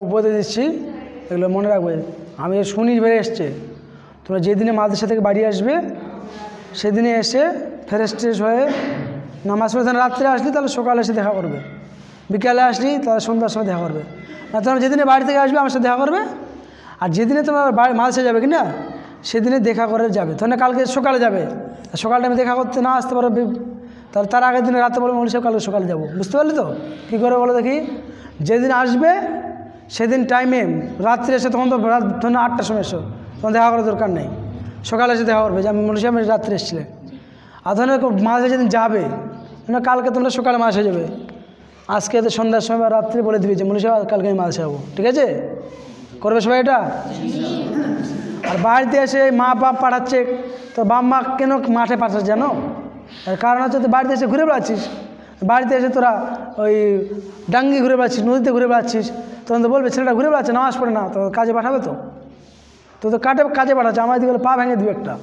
উপদেশ দিচ্ছি, এগুলো মনে রাখবে। আমি শুনি বেড়ে এসছে, তোমরা যেদিনে মাদ্রাসা থেকে বাড়ি আসবে সেদিনে এসে ফ্রেশ ট্রেশ হয়ে নামাজ পড়ে রাত্রে আসলি তাহলে সকালে এসে দেখা করবে, বিকালে আসলি তাহলে সন্ধ্যার সময় দেখা করবে। না তোমরা যেদিনে বাড়ি থেকে আসবে আমার সাথে দেখা করবে, আর যেদিনে তোমার মাদ্রাসা যাবে কি না সেদিনে দেখা করে যাবে। তাহলে কালকে সকালে যাবে, সকাল টাইমে দেখা করতে না আসতে পারবে, তাহলে তার আগের দিনে রাতে বলবে মৌলী সাহেব কালকে সকালে যাবো। বুঝতে পারলি তো কী করে বলো দেখি? যেদিন আসবে সেদিন টাইমে রাত্রে এসে তখন তো রাত ধরুন 8টার সময় এসো, তখন দেখা করার দরকার নেই, সকালে এসে দেখা করবে যে আমি মৌলী সাহেব রাত্রে এসেছিলেন। আর ধরনের মাঝে যেদিন যাবে কালকে তোমরা সকালে মাসে যাবে, আজকে তো সন্ধ্যার সময় বা রাত্রে বলে দিবি যে মৌলী সাহেব কালকে আমি মাসে যাবো। ঠিক আছে? করবে সবাই এটা? আর বাড়িতে এসে মা বাপ পাঠাচ্ছে, তো বাপ মা কেন মাঠে পাঠাচ্ছে জানো? এর কারণ হচ্ছে তো বাড়িতে এসে ঘুরে বেড়াচ্ছিস, বাড়িতে এসে তোরা ওই ডাঙ্গি ঘুরে বেড়াচ্ছিস, নদীতে ঘুরে বেড়াচ্ছিস, তখন তো বলবে ছেলেটা ঘুরে বেড়াচ্ছে নামাজ পড়ে না, তো কাজে পাঠাবে তো তো কাজে পাঠাচ্ছে, আমার দিকে পা ভেঙে দিবে একটা।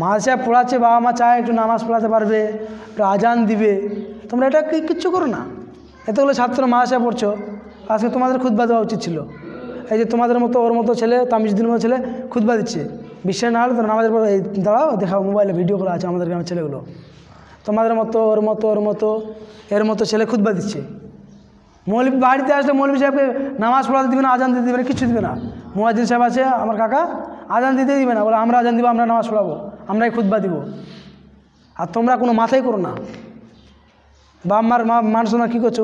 মাঝে পড়াচ্ছে, বাবা মা চায় একটু নামাজ পড়াতে পারবে, একটু আজান দিবে, তোমরা এটা কিচ্ছু করো না। এতগুলো ছাত্র মাঝে পড়ছো, আজকে তোমাদের খুতবা দেওয়া উচিত ছিল। এই যে তোমাদের মতো ওর মতো ছেলে, তামিজুদ্দিনের মতো ছেলে খুতবা দিচ্ছে, বিশ্বাস না হলে তো নামাজের পর এই দাঁড়াও দেখাও, মোবাইলে ভিডিও করা আছে আমাদের গ্রামের ছেলেগুলো, তোমাদের মতো ওর মতো ওর মতো এর মতো ছেলে খুতবা দিচ্ছে। মৌলবি বাড়িতে আসলে মৌলবি সাহেবকে নামাজ পড়াতে দিবে না, আজান দিতে দিবে না, কিছু দিবে না। মুয়াজ্জিন সাহেব আছে আমার কাকা, আজান দিতে দিবে না, বলে আমরা আজান দিব, আমরা নামাজ পড়াবো, আমরাই খুতবা দিব। আর তোমরা কোনো মাথাই করো না, বাপ মার মান শোনা কী করছো,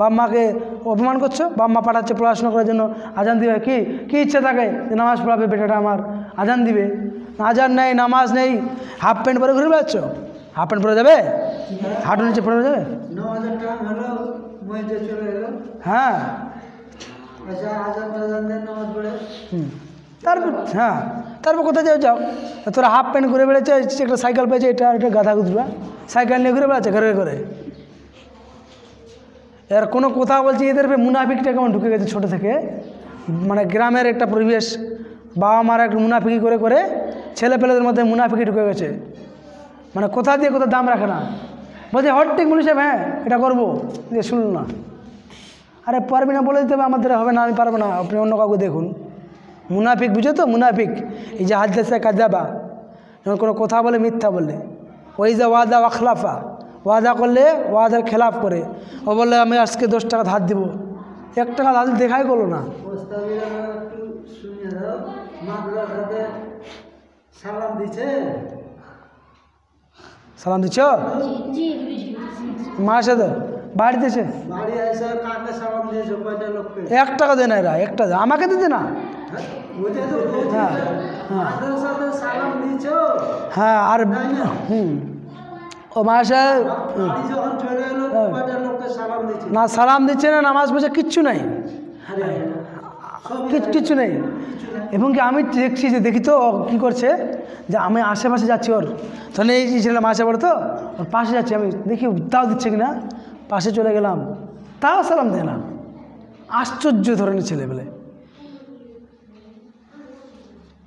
বাপ মাকে অপমান করছো। বাপ মা পাঠাচ্ছে পড়াশোনা করার জন্য, আজান দিবে, কী ইচ্ছে থাকে যে নামাজ পড়াবে বেটাটা আমার, আজান দিবে, আজান নেই, নামাজ নেই, হাফ প্যান্ট পরে ঘুরে বেড়াচ্ছ। হাফ প্যান্ট পরে যাবে, হাঁটুর নিচে পরে যাবে? হ্যাঁ, তারপর হ্যাঁ, তারপর কোথায় যাও? তোরা হাফ প্যান্ট ঘুরে বেড়েছে, একটা সাইকেল পেয়েছে, এটা গাধা গুদরা সাইকেল নিয়ে ঘুরে বেড়াচ্ছে ঘরে ঘরে। এর কোনো কথা বলছি, এদের মুনাফিকটা কেমন ঢুকে গেছে ছোটো থেকে, মানে গ্রামের একটা পরিবেশ, বাবা মারা একটু মুনাফিকি করে করে ছেলে পেলেদের মধ্যে মুনাফিকি ঢুকে গেছে, মানে কোথা দিয়ে কোথাও দাম রাখে না। বলছে হট্টিক মৌলী সাহেব হ্যাঁ এটা করবো, দিয়ে শুনুন না, আরে পারবি না বলে দিতে হবে, আমাদের হবে না, আমি পারবো না, আপনি অন্য কাউকে দেখুন। মুনাফিক বুঝো তো? মুনাফিক এই যে হাদিসে কাযাবা, যখন কোনো কথা বলে মিথ্যা বললে, ওই যে ওয়াদা ওয়াখলাফা, ওয়াদা করলে ওয়াদার খেলাফ করে। ও বললে আমি আজকে 10 টাকা ধার দিব, 1 টাকা ধার দেখাই করলো না। সালাম দিচ্ছ মার সাথে বাড়িতে এসে? 1 টাকা দেয় না এরা, 1 টাকা আমাকে দিতে না। হ্যাঁ হ্যাঁ হ্যাঁ, আর ও মার সাহেব না সালাম দিচ্ছে না, নামাজ পড়ছে, কিচ্ছু নাই, কিচ্ছু নেই। এবং কি আমি দেখছি যে দেখি তো কী করছে, যে আমি আশেপাশে যাচ্ছি ওর, তাহলে এই ছেলেটা মাসে পড়ে তো ওর পাশে যাচ্ছি, আমি দেখি তাও দিচ্ছে কিনা, পাশে চলে গেলাম, তাও সালাম দেয় না। আশ্চর্য ধরনের ছেলেবেলে।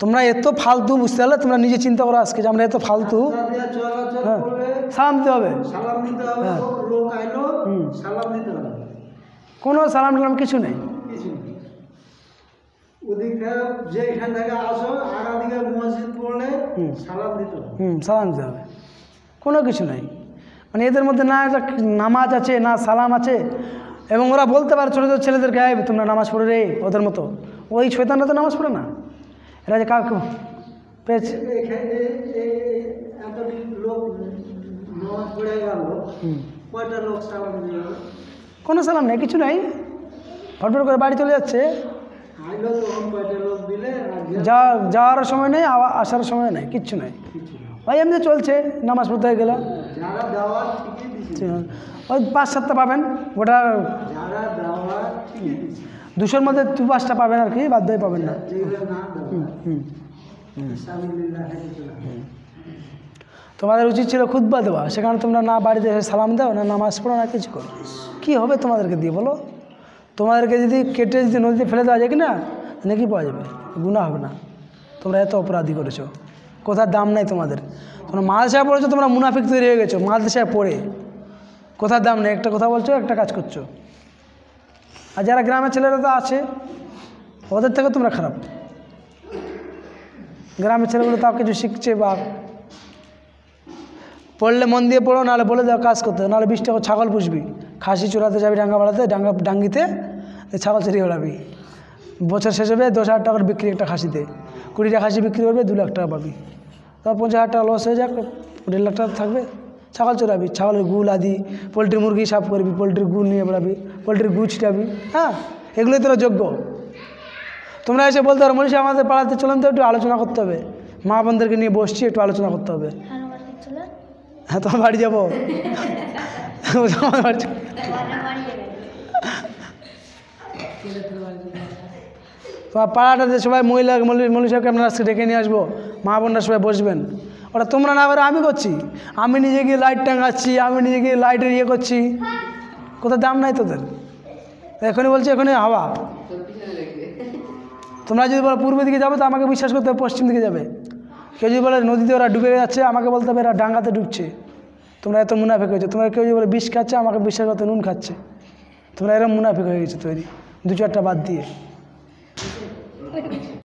তোমরা এত ফালতু, বুঝতে পারলে? তোমরা নিজে চিন্তা করো আজকে যে আমরা এত ফালতু। হ্যাঁ, সালাম দিতে হবে, হ্যাঁ কোনো সালাম টালাম কিছু নেই। সালাম দিতে হবে, কোনো কিছু নাই। মানে এদের মধ্যে না একটা নামাজ আছে না সালাম আছে। এবং ওরা বলতে পারে ছোটো ছোটো ছেলেদেরকে, তোমরা নামাজ পড়ে রে, ওদের মতো। ওই শয়তানরা তো নামাজ পড়ে না, এরা যে কাউকে পেয়েছে কোনো সালাম নেই, কিছু নাই, ফটফট করে বাড়ি চলে যাচ্ছে। যাওয়ার সময় নেই, আসার সময় নেই, কিচ্ছু নেই ভাই, এমনি চলছে। নামাজ পড়তে গেলে ওই 5-7টা পাবেন, গোটা 200-র মধ্যে 2-5টা পাবেন আর কি, বাদ দিয়ে পাবেন না। তোমাদের উচিত ছিল খুতবা দেওয়া, সেখানে তোমরা না বাড়িতে এসে সালাম দাও, না নামাজ পড়ো, না কিছু করো। কী হবে তোমাদেরকে দিয়ে বলো? তোমাদেরকে যদি কেটে যদি নদীতে ফেলে দেওয়া যায় কি না, নাকি পাওয়া যাবে, গুনাহ হবে না। তোমরা এত অপরাধী করেছো, কোথার দাম নাই তোমাদের। তোমরা মাদ্রাসায় পড়েছো, তোমরা মুনাফিক তৈরি হয়ে গেছো মাদ্রাসায় পড়ে, কোথার দাম নেই। একটা কথা বলছো, একটা কাজ করছো। আর যারা গ্রামের ছেলেরা তো আছে, ওদের থেকে তোমরা খারাপ। গ্রামের ছেলেগুলো তাও কিছু শিখছে, বা পড়লে মন দিয়ে পড়ো, নাহলে বলে দাও কাজ করতে, নাহলে 20 টাকা ছাগল পুষবি, খাসি চড়াতে যাবি ডাঙ্গা বাড়াতে, ডাঙ্গিতে ছাগল চড়িয়ে বেড়াবি, বছর শেষ হবে 10,000 টাকার বিক্রি একটা খাসিতে, 20টা খাসি বিক্রি করবে 2 লাখ টাকা পাবি, তারপর 50,000 টাকা লস হয়ে যাক, 1.5 লাখ টাকা থাকবে। ছাগল চড়াবি, ছাগলের গুল আদি, পোলট্রি মুরগি সাফ করবি, পোলট্রির গুল নিয়ে বেড়াবি, পোলট্রির গু ছিটাবি। হ্যাঁ, এগুলোই তোরা যোগ্য। তোমরা এসে বলতে পারো মনীষা আমাদের পাড়াতে চলুন তো একটু আলোচনা করতে হবে, মা বোনদেরকে নিয়ে বসছি, একটু আলোচনা করতে হবে। হ্যাঁ, তোমার বাড়ি যাবো। আমার বাড়ি তোমার পাড়াটাতে সবাই মনীষাকে আপনারা ডেকে নিয়ে আসবো, মা বোনরা সবাই বসবেন। ওটা তোমরা না করে আমি করছি, আমি নিজে গিয়ে লাইট টাঙাচ্ছি, আমি নিজে গিয়ে লাইটের ইয়ে করছি, কোথাও দাম নাই তোদের। এখনই বলছি, এখনই হাওয়া। তোমরা যদি বলো পূর্ব দিকে যাবে, তো আমাকে বিশ্বাস করতে হবে পশ্চিম দিকে যাবে। কেউ যদি বলে নদীতে ওরা ডুবে যাচ্ছে, আমাকে বলতে হবে এরা ডাঙ্গাতে ডুবছে। তোমরা এত মুনাফিক হয়েছো। তোমরা কেউ যদি বলে বিষ খাচ্ছে, আমাকে বিশ্বাস করতে নুন খাচ্ছে। তোমরা এরকম মুনাফিক হয়ে গেছো তৈরি, 2-4টা বাদ দিয়ে।